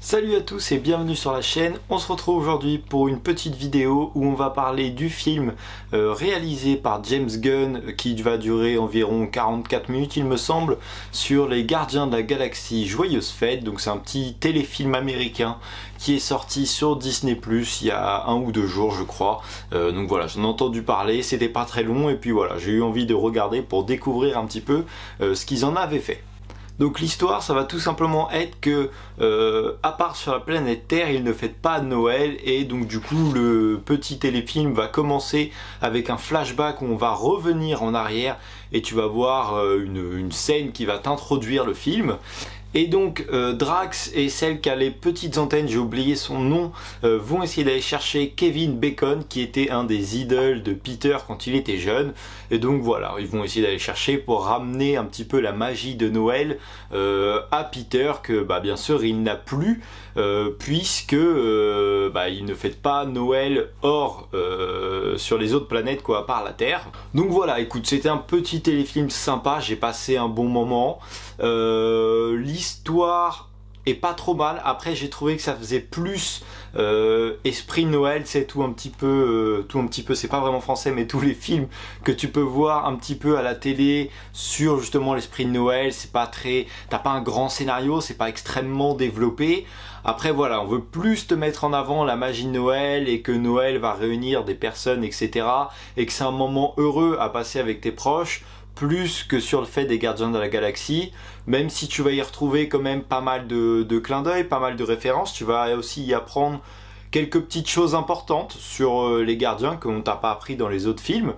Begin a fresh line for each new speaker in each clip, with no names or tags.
Salut à tous et bienvenue sur la chaîne. On se retrouve aujourd'hui pour une petite vidéo où on va parler du film réalisé par James Gunn qui va durer environ 44 minutes il me semble, sur les Gardiens de la Galaxie Joyeuse Fête. Donc c'est un petit téléfilm américain qui est sorti sur Disney+ il y a 1 ou 2 jours je crois. Donc voilà, j'en ai entendu parler, c'était pas très long et puis voilà, j'ai eu envie de regarder pour découvrir un petit peu ce qu'ils en avaient fait. Donc l'histoire, ça va tout simplement être que, à part sur la planète Terre, ils ne fêtent pas Noël, et donc du coup le petit téléfilm va commencer avec un flashback où on va revenir en arrière et tu vas voir une scène qui va t'introduire le film. Et donc Drax et celle qui a les petites antennes, j'ai oublié son nom, vont essayer d'aller chercher Kevin Bacon qui était un des idoles de Peter quand il était jeune. Et donc voilà, ils vont essayer d'aller chercher pour ramener un petit peu la magie de Noël à Peter que bien sûr il n'a plus puisque il ne fête pas Noël hors sur les autres planètes quoi, à part la Terre. Donc voilà, écoute, c'était un petit téléfilm sympa, j'ai passé un bon moment. L'histoire est pas trop mal. Après j'ai trouvé que ça faisait plus esprit Noël, c'est tout un petit peu, c'est pas vraiment français, mais tous les films que tu peux voir un petit peu à la télé sur justement l'esprit de Noël, c'est pas très, t'as pas un grand scénario, c'est pas extrêmement développé. Après voilà, on veut plus te mettre en avant la magie de Noël et que Noël va réunir des personnes, etc. Et que c'est un moment heureux à passer avec tes proches, plus que sur le fait des Gardiens de la Galaxie, même si tu vas y retrouver quand même pas mal de clins d'œil, pas mal de références, tu vas aussi y apprendre quelques petites choses importantes sur les Gardiens qu'on t'a pas appris dans les autres films.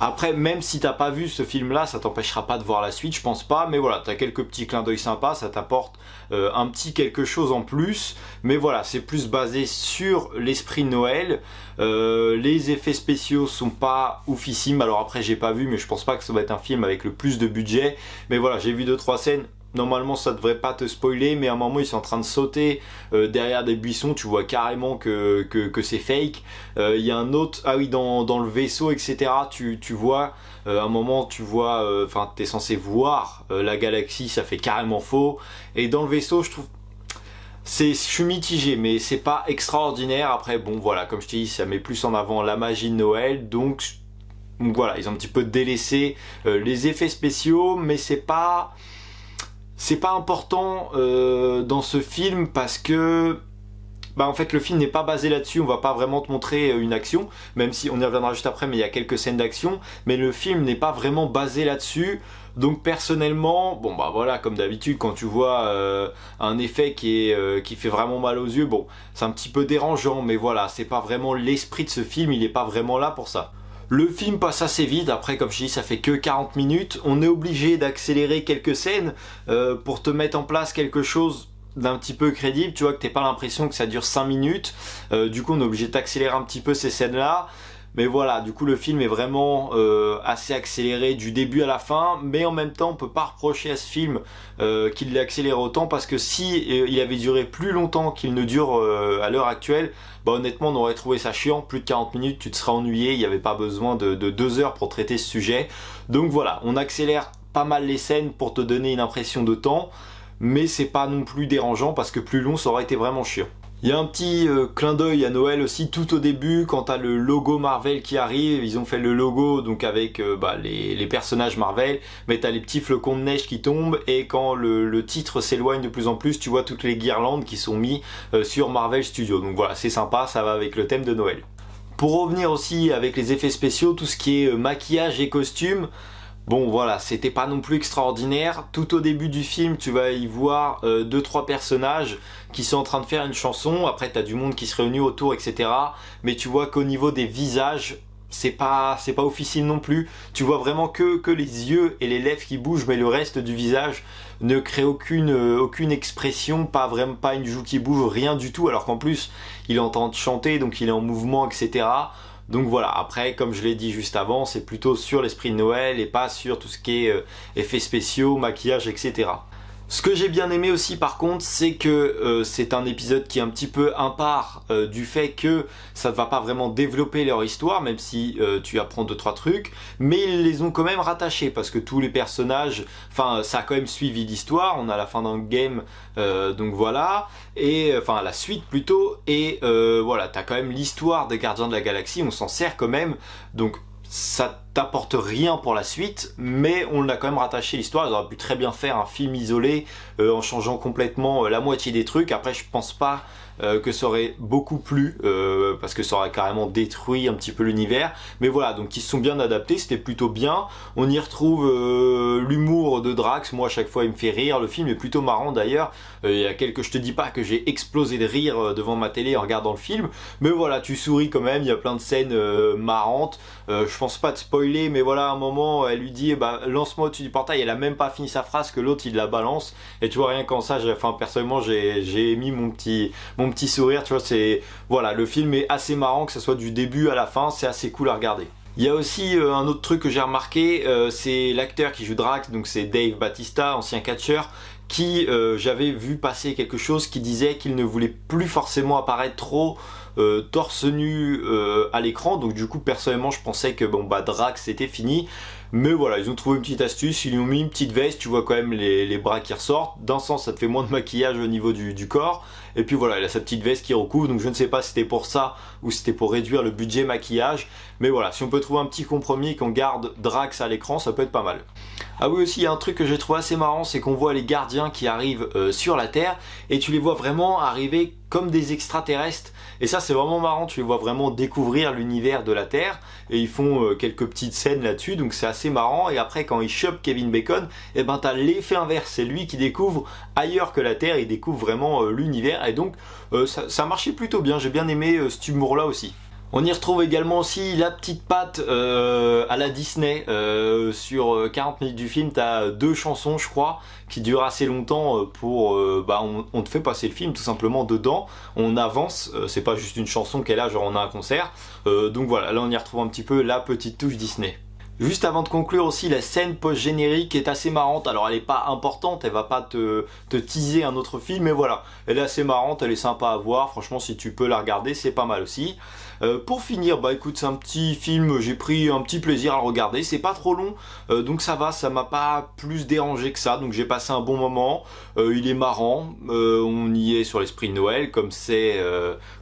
Après, même si t'as pas vu ce film-là, ça t'empêchera pas de voir la suite, je pense pas. Mais voilà, t'as quelques petits clins d'œil sympas, ça t'apporte un petit quelque chose en plus. Mais voilà, c'est plus basé sur l'esprit de Noël. Les effets spéciaux sont pas oufissimes. Alors après, j'ai pas vu, mais je pense pas que ça va être un film avec le plus de budget. Mais voilà, j'ai vu 2-3 scènes. Normalement ça devrait pas te spoiler, mais à un moment ils sont en train de sauter derrière des buissons, tu vois carrément que c'est fake. Il y a un autre, ah oui, dans le vaisseau, etc. Tu vois, à un moment tu vois, enfin t'es censé voir la galaxie, ça fait carrément faux. Et dans le vaisseau je trouve, je suis mitigé, mais c'est pas extraordinaire. Après bon voilà, comme je t'ai dit, ça met plus en avant la magie de Noël, donc voilà, ils ont un petit peu délaissé les effets spéciaux, mais c'est pas important dans ce film parce que en fait le film n'est pas basé là-dessus, on va pas vraiment te montrer une action, même si on y reviendra juste après, mais il y a quelques scènes d'action, mais le film n'est pas vraiment basé là-dessus. Donc personnellement, voilà, comme d'habitude quand tu vois un effet qui fait vraiment mal aux yeux, c'est un petit peu dérangeant, mais voilà, c'est pas vraiment l'esprit de ce film, il est pas vraiment là pour ça. Le film passe assez vite, après comme je dis ça fait que 40 minutes, on est obligé d'accélérer quelques scènes pour te mettre en place quelque chose d'un petit peu crédible, tu vois, que t'aies pas l'impression que ça dure 5 minutes, du coup on est obligé d'accélérer un petit peu ces scènes là. Mais voilà, du coup le film est vraiment assez accéléré du début à la fin, mais en même temps on peut pas reprocher à ce film qu'il l'ait accéléré autant, parce que si il avait duré plus longtemps qu'il ne dure à l'heure actuelle, honnêtement on aurait trouvé ça chiant. Plus de 40 minutes, tu te serais ennuyé, il n'y avait pas besoin de 2 heures pour traiter ce sujet. Donc voilà, on accélère pas mal les scènes pour te donner une impression de temps, mais c'est pas non plus dérangeant parce que plus long ça aurait été vraiment chiant. Il y a un petit clin d'œil à Noël aussi tout au début quand t'as le logo Marvel qui arrive. Ils ont fait le logo donc avec les personnages Marvel, mais t'as les petits flocons de neige qui tombent, et quand le titre s'éloigne de plus en plus, tu vois toutes les guirlandes qui sont mises sur Marvel Studios. Donc voilà, c'est sympa, ça va avec le thème de Noël. Pour revenir aussi avec les effets spéciaux, tout ce qui est maquillage et costume, voilà, c'était pas non plus extraordinaire. Tout au début du film, tu vas y voir 2-3 personnages qui sont en train de faire une chanson. Après, t'as du monde qui se réunit autour, etc. Mais tu vois qu'au niveau des visages, c'est pas officiel non plus. Tu vois vraiment que les yeux et les lèvres qui bougent, mais le reste du visage ne crée aucune expression, pas une joue qui bouge, rien du tout. Alors qu'en plus, il est en train de chanter, donc il est en mouvement, etc. Donc voilà, après comme je l'ai dit juste avant, c'est plutôt sur l'esprit de Noël et pas sur tout ce qui est effets spéciaux, maquillage, etc. Ce que j'ai bien aimé aussi par contre, c'est que c'est un épisode qui est un petit peu impart du fait que ça ne va pas vraiment développer leur histoire, même si tu apprends 2-3 trucs, mais ils les ont quand même rattachés parce que tous les personnages, enfin ça a quand même suivi l'histoire, on a la fin d'un game, donc voilà, et enfin la suite plutôt, et voilà, t'as quand même l'histoire des Gardiens de la Galaxie, on s'en sert quand même, donc ça t'apporte rien pour la suite, mais on l'a quand même rattaché l'histoire. Ils auraient pu très bien faire un film isolé en changeant complètement la moitié des trucs. Après, je pense pas que ça aurait beaucoup plu parce que ça aurait carrément détruit un petit peu l'univers. Mais voilà, donc ils se sont bien adaptés, c'était plutôt bien. On y retrouve l'humour de Drax. Moi, à chaque fois, il me fait rire. Le film est plutôt marrant d'ailleurs. Il y a je te dis pas que j'ai explosé de rire devant ma télé en regardant le film, mais voilà, tu souris quand même. Il y a plein de scènes marrantes. Je pense pas te spoiler, mais voilà, à un moment, elle lui dit bah, lance-moi au-dessus du portail. Elle a même pas fini sa phrase que l'autre il la balance. Et tu vois, rien qu'en ça, personnellement, j'ai émis mon petit sourire. Tu vois, c'est voilà, le film est assez marrant, que ce soit du début à la fin, c'est assez cool à regarder. Il y a aussi un autre truc que j'ai remarqué, c'est l'acteur qui joue Drax, donc c'est Dave Bautista, ancien catcheur, qui j'avais vu passer quelque chose qui disait qu'il ne voulait plus forcément apparaître trop torse nu à l'écran, donc du coup personnellement je pensais que bon bah Drax c'était fini, mais voilà, ils ont trouvé une petite astuce, ils lui ont mis une petite veste, tu vois quand même les bras qui ressortent, d'un sens ça te fait moins de maquillage au niveau du corps, et puis voilà, il a sa petite veste qui recouvre, donc je ne sais pas si c'était pour ça ou si c'était pour réduire le budget maquillage, mais voilà, si on peut trouver un petit compromis qu'on garde Drax à l'écran, ça peut être pas mal. Ah oui, aussi il y a un truc que j'ai trouvé assez marrant, c'est qu'on voit les gardiens qui arrivent sur la Terre, et tu les vois vraiment arriver comme des extraterrestres, et ça c'est vraiment marrant, tu les vois vraiment découvrir l'univers de la Terre, et ils font quelques petites scènes là-dessus, donc c'est assez marrant, et après quand ils chopent Kevin Bacon, et ben t'as l'effet inverse, c'est lui qui découvre ailleurs que la Terre, il découvre vraiment l'univers, et donc ça marchait plutôt bien, j'ai bien aimé cet humour là aussi. On y retrouve également aussi la petite patte à la Disney. Sur 40 minutes du film, t'as 2 chansons, je crois, qui durent assez longtemps pour... on te fait passer le film tout simplement dedans. On avance, c'est pas juste une chanson qui est là, genre on a un concert. Donc voilà, là on y retrouve un petit peu la petite touche Disney. Juste avant de conclure aussi, la scène post-générique est assez marrante. Alors elle est pas importante, elle va pas te teaser un autre film, mais voilà, elle est assez marrante, elle est sympa à voir. Franchement, si tu peux la regarder, c'est pas mal aussi. Pour finir, bah écoute, c'est un petit film, j'ai pris un petit plaisir à le regarder. C'est pas trop long, donc ça va, ça m'a pas plus dérangé que ça. Donc j'ai passé un bon moment. Il est marrant, on y est sur l'esprit de Noël, comme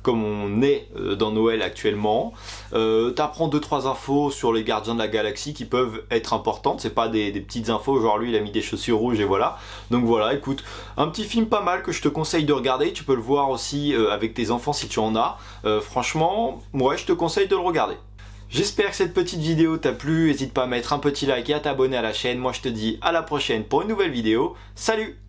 on est dans Noël actuellement. T'apprends 2-3 infos sur les Gardiens de la Galaxie qui peuvent être importantes, c'est pas des petites infos genre lui il a mis des chaussures rouges et voilà. Donc voilà, écoute, un petit film pas mal que je te conseille de regarder, tu peux le voir aussi avec tes enfants si tu en as. Franchement, ouais, je te conseille de le regarder. J'espère que cette petite vidéo t'a plu, n'hésite pas à mettre un petit like et à t'abonner à la chaîne. Moi je te dis à la prochaine pour une nouvelle vidéo. Salut!